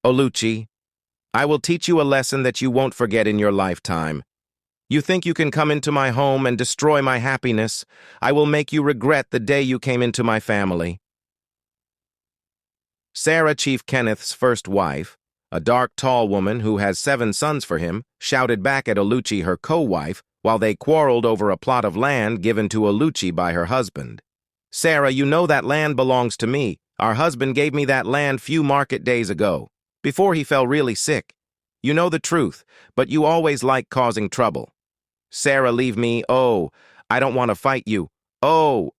Oluchi, I will teach you a lesson that you won't forget in your lifetime. You think you can come into my home and destroy my happiness? I will make you regret the day you came into my family. Sarah, Chief Kenneth's first wife, a dark, tall woman who has 7 sons for him, shouted back at Oluchi, her co-wife, while they quarreled over a plot of land given to Oluchi by her husband. Sarah, you know that land belongs to me. Our husband gave me that land few market days ago, before he fell really sick. You know the truth, but you always like causing trouble. Sarah, leave me. Oh, I don't want to fight you. Oh.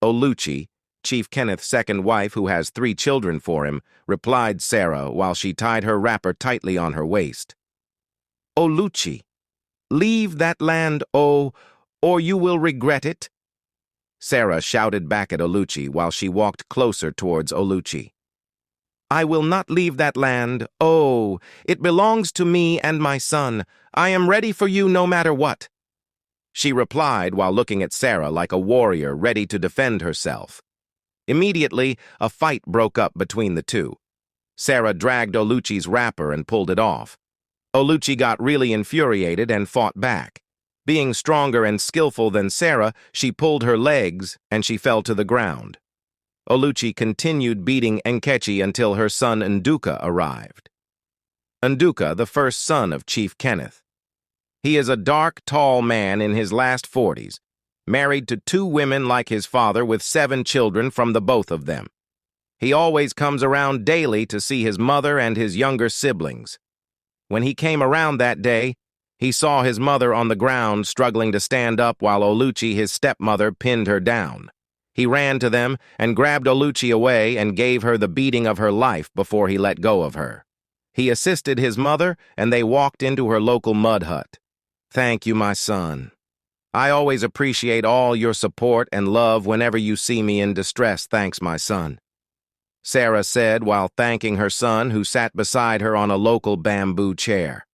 Oluchi, Chief Kenneth's second wife who has 3 children for him, replied Sarah while she tied her wrapper tightly on her waist. Oluchi, leave that land, or you will regret it. Sarah shouted back at Oluchi while she walked closer towards Oluchi. I will not leave that land. Oh, it belongs to me and my son. I am ready for you no matter what. She replied while looking at Sarah like a warrior ready to defend herself. Immediately, a fight broke up between the two. Sarah dragged Oluchi's wrapper and pulled it off. Oluchi got really infuriated and fought back. Being stronger and skillful than Sarah, she pulled her legs and she fell to the ground. Oluchi continued beating Nkechi until her son Nduka arrived. Nduka, the first son of Chief Kenneth. He is a dark, tall man in his last 40s, married to 2 women like his father with 7 children from the both of them. He always comes around daily to see his mother and his younger siblings. When he came around that day, he saw his mother on the ground struggling to stand up while Oluchi, his stepmother, pinned her down. He ran to them and grabbed Oluchi away and gave her the beating of her life before he let go of her. He assisted his mother and they walked into her local mud hut. Thank you, my son. I always appreciate all your support and love whenever you see me in distress. Thanks, my son. Sarah said while thanking her son who sat beside her on a local bamboo chair.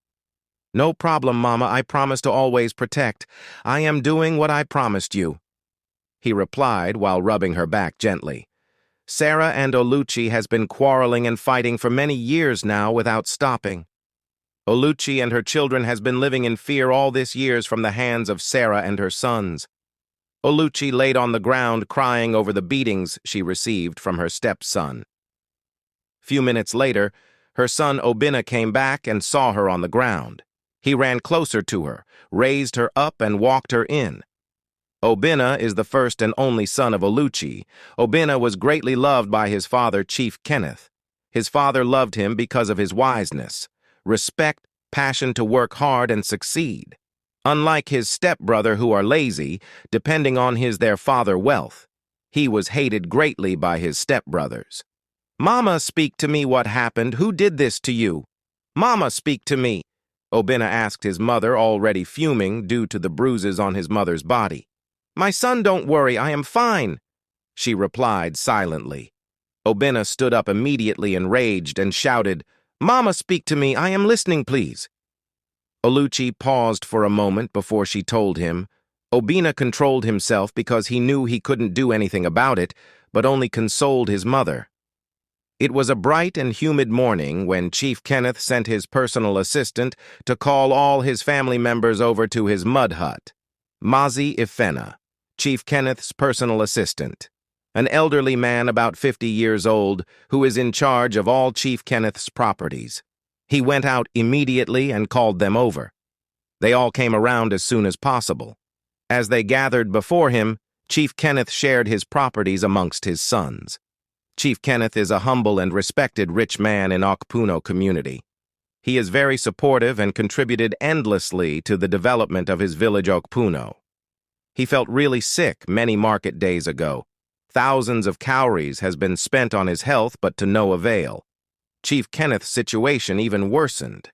No problem, Mama. I promise to always protect. I am doing what I promised you, he replied while rubbing her back gently. Sarah and Oluchi has been quarreling and fighting for many years now without stopping. Oluchi and her children has been living in fear all this years from the hands of Sarah and her sons. Oluchi laid on the ground crying over the beatings she received from her stepson. Few minutes later, her son Obinna came back and saw her on the ground. He ran closer to her, raised her up and walked her in. Obinna is the first and only son of Oluchi. Obinna was greatly loved by his father, Chief Kenneth. His father loved him because of his wiseness, respect, passion to work hard and succeed. Unlike his stepbrother who are lazy, depending on their father wealth, he was hated greatly by his stepbrothers. Mama, speak to me. What happened? Who did this to you? Mama, speak to me. Obinna asked his mother, already fuming due to the bruises on his mother's body. My son, don't worry, I am fine, she replied silently. Obinna stood up immediately enraged and shouted, Mama, speak to me, I am listening, please. Oluchi paused for a moment before she told him. Obinna controlled himself because he knew he couldn't do anything about it, but only consoled his mother. It was a bright and humid morning when Chief Kenneth sent his personal assistant to call all his family members over to his mud hut. Mazi Ifena, Chief Kenneth's personal assistant, an elderly man about 50 years old who is in charge of all Chief Kenneth's properties. He went out immediately and called them over. They all came around as soon as possible. As they gathered before him, Chief Kenneth shared his properties amongst his sons. Chief Kenneth is a humble and respected rich man in Okpuno community. He is very supportive and contributed endlessly to the development of his village Okpuno. He felt really sick many market days ago. Thousands of cowries has been spent on his health, but to no avail. Chief Kenneth's situation even worsened.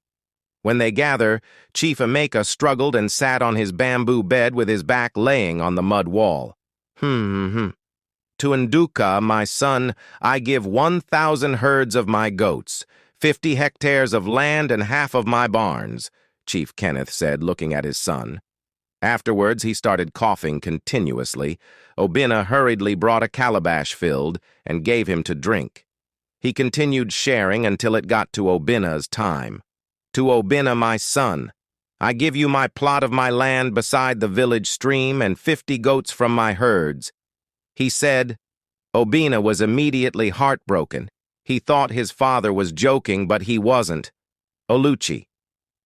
When they gather, Chief Emeka struggled and sat on his bamboo bed with his back laying on the mud wall. To Nduka, my son, I give 1,000 herds of my goats, 50 hectares of land and half of my barns, Chief Kenneth said, looking at his son. Afterwards, he started coughing continuously. Obinna hurriedly brought a calabash filled and gave him to drink. He continued sharing until it got to Obina's time. To Obina, my son, I give you my plot of my land beside the village stream and 50 goats from my herds. He said. Obina was immediately heartbroken. He thought his father was joking, but he wasn't. Oluchi.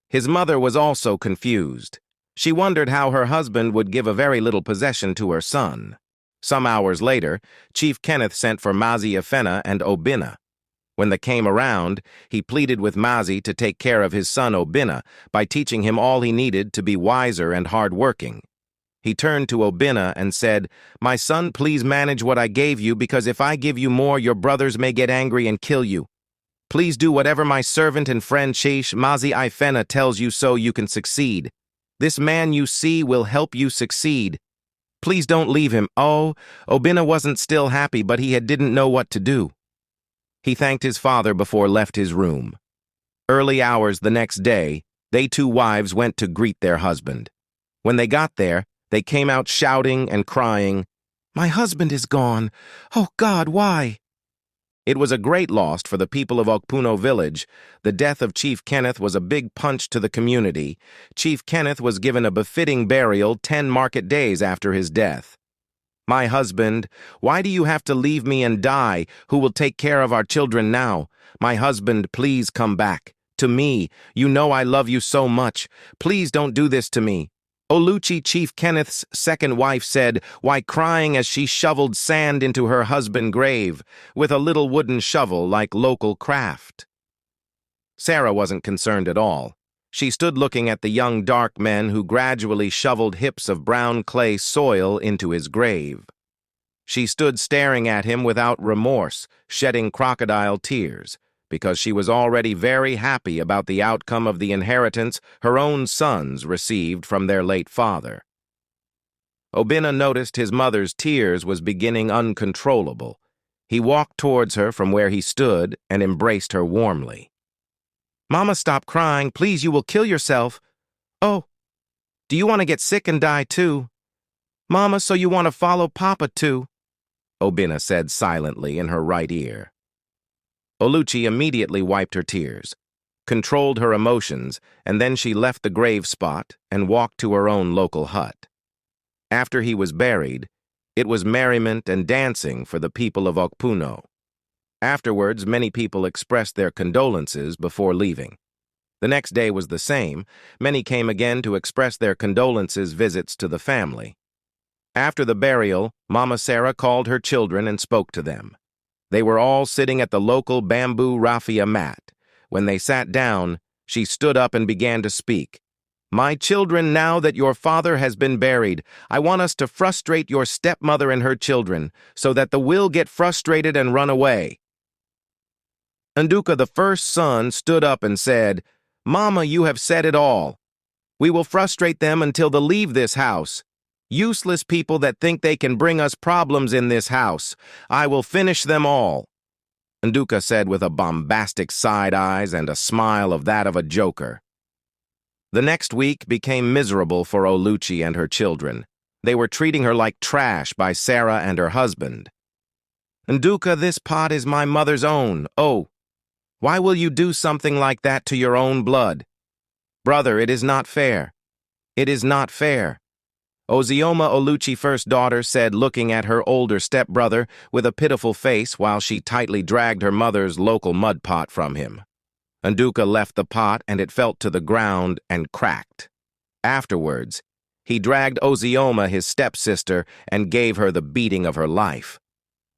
His mother was also confused. She wondered how her husband would give a very little possession to her son. Some hours later, Chief Kenneth sent for Mazi Ifena and Obina. When they came around, he pleaded with Mazi to take care of his son Obina by teaching him all he needed to be wiser and hard-working. He turned to Obina and said, "My son, please manage what I gave you, because if I give you more, your brothers may get angry and kill you. Please do whatever my servant and friend Chief Mazi Ifena tells you so you can succeed. This man you see will help you succeed. Please don't leave him." Oh, Obina wasn't still happy, but he didn't know what to do. He thanked his father before left his room. Early hours the next day, they two wives went to greet their husband. When they got there, they came out shouting and crying, "My husband is gone. Oh God, why?" It was a great loss for the people of Okpuno village. The death of Chief Kenneth was a big punch to the community. Chief Kenneth was given a befitting burial 10 market days after his death. "My husband, why do you have to leave me and die? Who will take care of our children now? My husband, please come back. To me, you know I love you so much. Please don't do this to me." Oluchi, Chief Kenneth's second wife, said, while crying as she shoveled sand into her husband's grave with a little wooden shovel like local craft. Sarah wasn't concerned at all. She stood looking at the young dark men who gradually shoveled heaps of brown clay soil into his grave. She stood staring at him without remorse, shedding crocodile tears, because she was already very happy about the outcome of the inheritance her own sons received from their late father. Obina noticed his mother's tears was beginning uncontrollable. He walked towards her from where he stood and embraced her warmly. "Mama, stop crying. Please, you will kill yourself." "Oh, do you want to get sick and die too?" "Mama, so you want to follow Papa too?" Obina said silently in her right ear. Oluchi immediately wiped her tears, controlled her emotions, and then she left the grave spot and walked to her own local hut. After he was buried, it was merriment and dancing for the people of Okpuno. Afterwards, many people expressed their condolences before leaving. The next day was the same. Many came again to express their condolences visits to the family. After the burial, Mama Sarah called her children and spoke to them. They were all sitting at the local bamboo raffia mat. When they sat down, she stood up and began to speak. "My children, now that your father has been buried, I want us to frustrate your stepmother and her children, so that the will get frustrated and run away." Nduka, the first son, stood up and said, "Mama, you have said it all. We will frustrate them until they leave this house. Useless people that think they can bring us problems in this house. I will finish them all," Nduka said with a bombastic side eyes and a smile of that of a joker. The next week became miserable for Oluchi and her children. They were treating her like trash by Sarah and her husband. "Nduka, this pot is my mother's own. Oh, why will you do something like that to your own blood? Brother, it is not fair. It is not fair." Ozioma, Oluchi's first daughter, said, looking at her older stepbrother with a pitiful face while she tightly dragged her mother's local mud pot from him. Nduka left the pot and it fell to the ground and cracked. Afterwards, he dragged Ozioma, his stepsister, and gave her the beating of her life.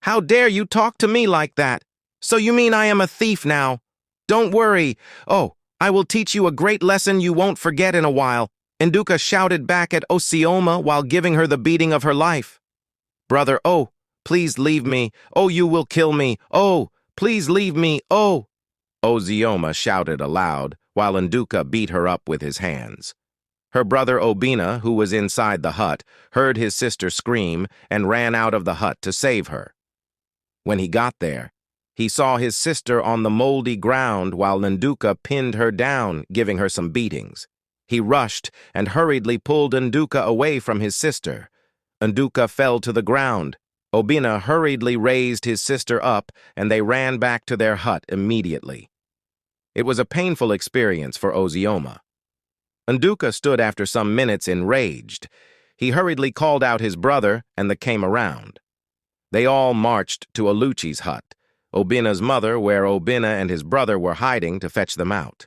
"How dare you talk to me like that? So you mean I am a thief now? Don't worry. Oh, I will teach you a great lesson you won't forget in a while," Nduka shouted back at Ozioma while giving her the beating of her life. "Brother, oh, please leave me. Oh, you will kill me. Oh, please leave me. Oh," Ozioma shouted aloud while Nduka beat her up with his hands. Her brother Obina, who was inside the hut, heard his sister scream and ran out of the hut to save her. When he got there, he saw his sister on the moldy ground while Nduka pinned her down, giving her some beatings. He rushed and hurriedly pulled Nduka away from his sister. Nduka fell to the ground. Obinna hurriedly raised his sister up, and they ran back to their hut immediately. It was a painful experience for Ozioma. Nduka stood after some minutes enraged. He hurriedly called out his brother, and they came around. They all marched to Oluchi's hut, Obinna's mother, where Obinna and his brother were hiding, to fetch them out.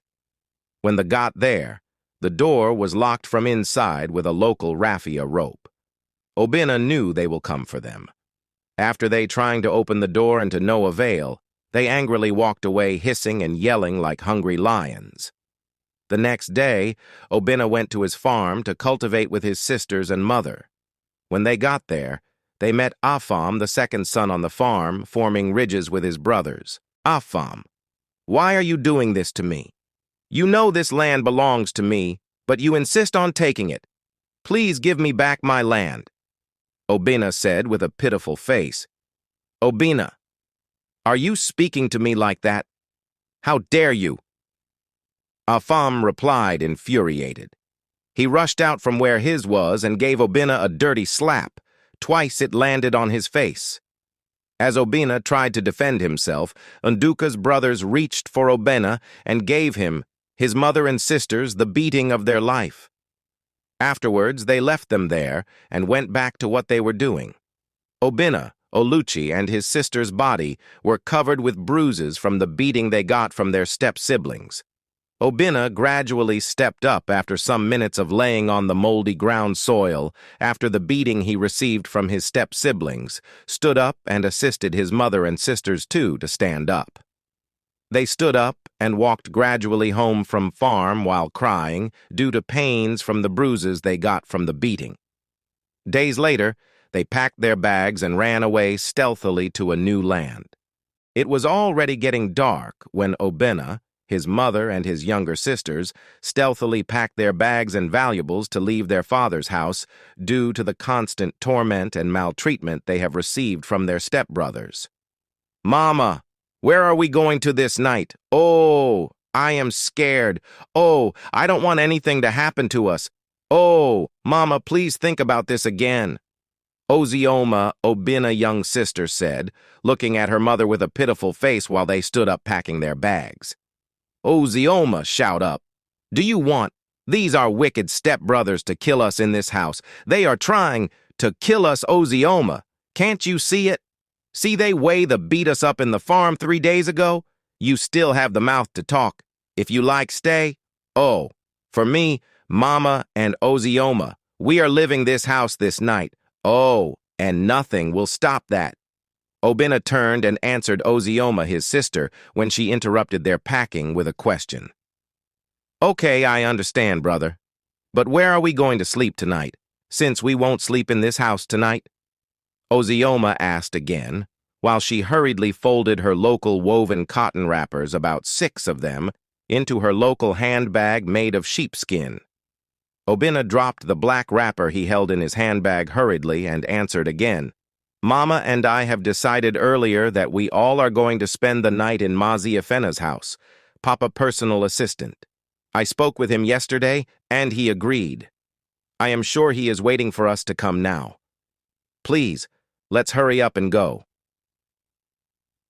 When they got there, the door was locked from inside with a local raffia rope. Obinna knew they will come for them. After they trying to open the door and to no avail, they angrily walked away hissing and yelling like hungry lions. The next day, Obinna went to his farm to cultivate with his sisters and mother. When they got there, they met Afam, the second son on the farm, forming ridges with his brothers. Afam, why are you doing this to me? You know this land belongs to me, but you insist on taking it. Please give me back my land. Obinna said with a pitiful face. Obinna, are you speaking to me like that? How dare you? Afam replied, infuriated. He rushed out from where his was and gave Obinna a dirty slap. Twice it landed on his face. As Obinna tried to defend himself, Nduka's brothers reached for Obinna and gave him, his mother and sisters, the beating of their life. Afterwards, they left them there and went back to what they were doing. Obinna, Oluchi, and his sister's body were covered with bruises from the beating they got from their step-siblings. Obinna gradually stepped up after some minutes of laying on the moldy ground soil after the beating he received from his step-siblings, stood up and assisted his mother and sisters too to stand up. They stood up and walked gradually home from farm while crying due to pains from the bruises they got from the beating. Days later, they packed their bags and ran away stealthily to a new land. It was already getting dark when Obinna, his mother, and his younger sisters stealthily packed their bags and valuables to leave their father's house due to the constant torment and maltreatment they have received from their stepbrothers. Mama, where are we going to this night? Oh, I am scared. Oh, I don't want anything to happen to us. Oh, Mama, please think about this again. Ozioma, Obinna's young sister, said, looking at her mother with a pitiful face while they stood up packing their bags. Ozioma, shout up. Do you want? These are wicked stepbrothers to kill us in this house. They are trying to kill us, Ozioma. Can't you see it? See they way the beat us up in the farm 3 days ago? You still have the mouth to talk. If you like, stay. Oh, for me, Mama and Ozioma, we are leaving this house this night. Oh, and nothing will stop that. Obinna turned and answered Ozioma, his sister, when she interrupted their packing with a question. Okay, I understand, brother. But where are we going to sleep tonight, since we won't sleep in this house tonight? Ozioma asked again, while she hurriedly folded her local woven cotton wrappers, about 6 of them, into her local handbag made of sheepskin. Obinna dropped the black wrapper he held in his handbag hurriedly and answered again. Mama and I have decided earlier that we all are going to spend the night in Mazi Ifena's house, Papa's personal assistant. I spoke with him yesterday, and he agreed. I am sure he is waiting for us to come now. Please, let's hurry up and go.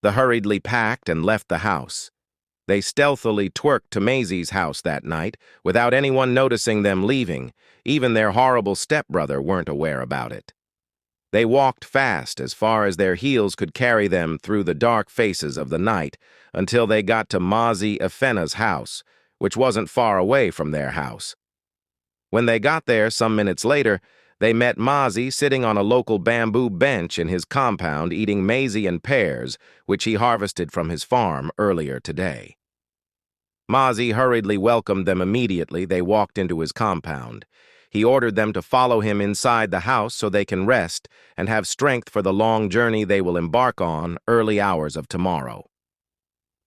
They hurriedly packed and left the house. They stealthily twerked to Maisie's house that night without anyone noticing them leaving. Even their horrible stepbrother weren't aware about it. They walked fast as far as their heels could carry them through the dark faces of the night until they got to Mazi Ifena's house, which wasn't far away from their house. When they got there some minutes later, they met Mazi sitting on a local bamboo bench in his compound eating maize and pears, which he harvested from his farm earlier today. Mazi hurriedly welcomed them immediately they walked into his compound. He ordered them to follow him inside the house so they can rest and have strength for the long journey they will embark on early hours of tomorrow.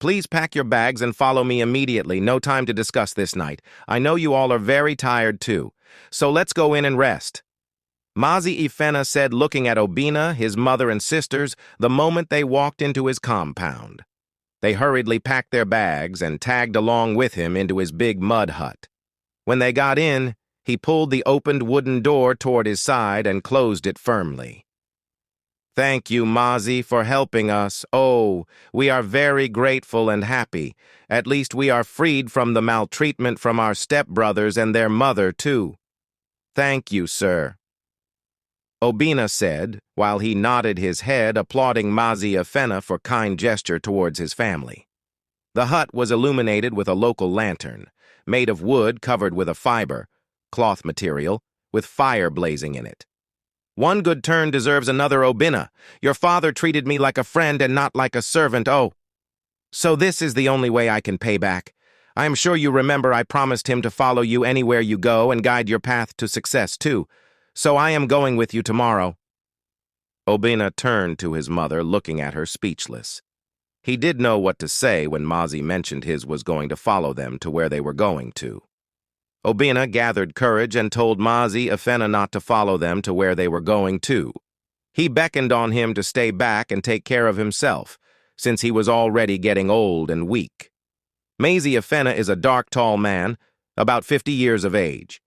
Please pack your bags and follow me immediately. No time to discuss this night. I know you all are very tired too, so let's go in and rest. Mazi Ifena said, looking at Obinna, his mother and sisters, the moment they walked into his compound. They hurriedly packed their bags and tagged along with him into his big mud hut. When they got in, he pulled the opened wooden door toward his side and closed it firmly. Thank you, Mazi, for helping us. Oh, we are very grateful and happy. At least we are freed from the maltreatment from our stepbrothers and their mother, too. Thank you, sir. Obinna said, while he nodded his head, applauding Mazi Afena for kind gesture towards his family. The hut was illuminated with a local lantern, made of wood covered with a fiber, cloth material, with fire blazing in it. One good turn deserves another, Obinna. Your father treated me like a friend and not like a servant, oh. So this is the only way I can pay back. I am sure you remember I promised him to follow you anywhere you go and guide your path to success, too. So I am going with you tomorrow. Obinna turned to his mother, looking at her speechless. He did know what to say when Mazi mentioned his was going to follow them to where they were going to. Obinna gathered courage and told Mazi Afena not to follow them to where they were going to. He beckoned on him to stay back and take care of himself, since he was already getting old and weak. Mazi Afena is a dark, tall man, about 50 years of age.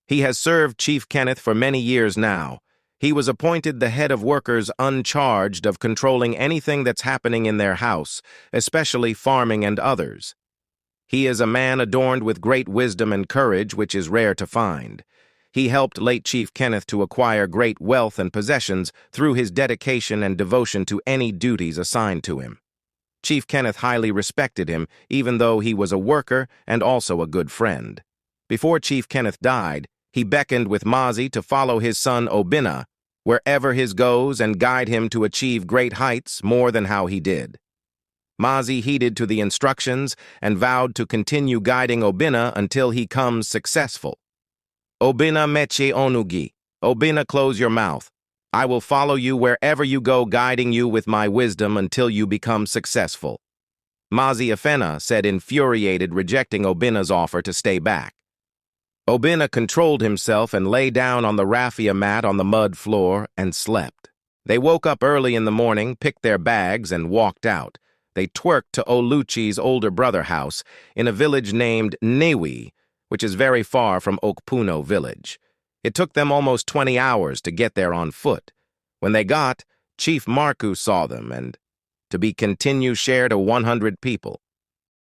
He has served Chief Kenneth for many years now. He was appointed the head of workers uncharged of controlling anything that's happening in their house, especially farming and others. He is a man adorned with great wisdom and courage, which is rare to find. He helped late Chief Kenneth to acquire great wealth and possessions through his dedication and devotion to any duties assigned to him. Chief Kenneth highly respected him, even though he was a worker and also a good friend. Before Chief Kenneth died, he beckoned with Mazi to follow his son Obinna wherever his goes and guide him to achieve great heights more than how he did. Mazi heeded to the instructions and vowed to continue guiding Obinna until he comes successful. Obinna meche onugi. Obinna, close your mouth. I will follow you wherever you go, guiding you with my wisdom until you become successful. Mazi Afena said, infuriated, rejecting Obinna's offer to stay back. Obinna controlled himself and lay down on the raffia mat on the mud floor and slept. They woke up early in the morning, picked their bags, and walked out. They twerked to Oluchi's older brother house in a village named Newi, which is very far from Okpuno village. It took them almost 20 hours to get there on foot. When they got, Chief Marku saw them and to be continue share to 100 people.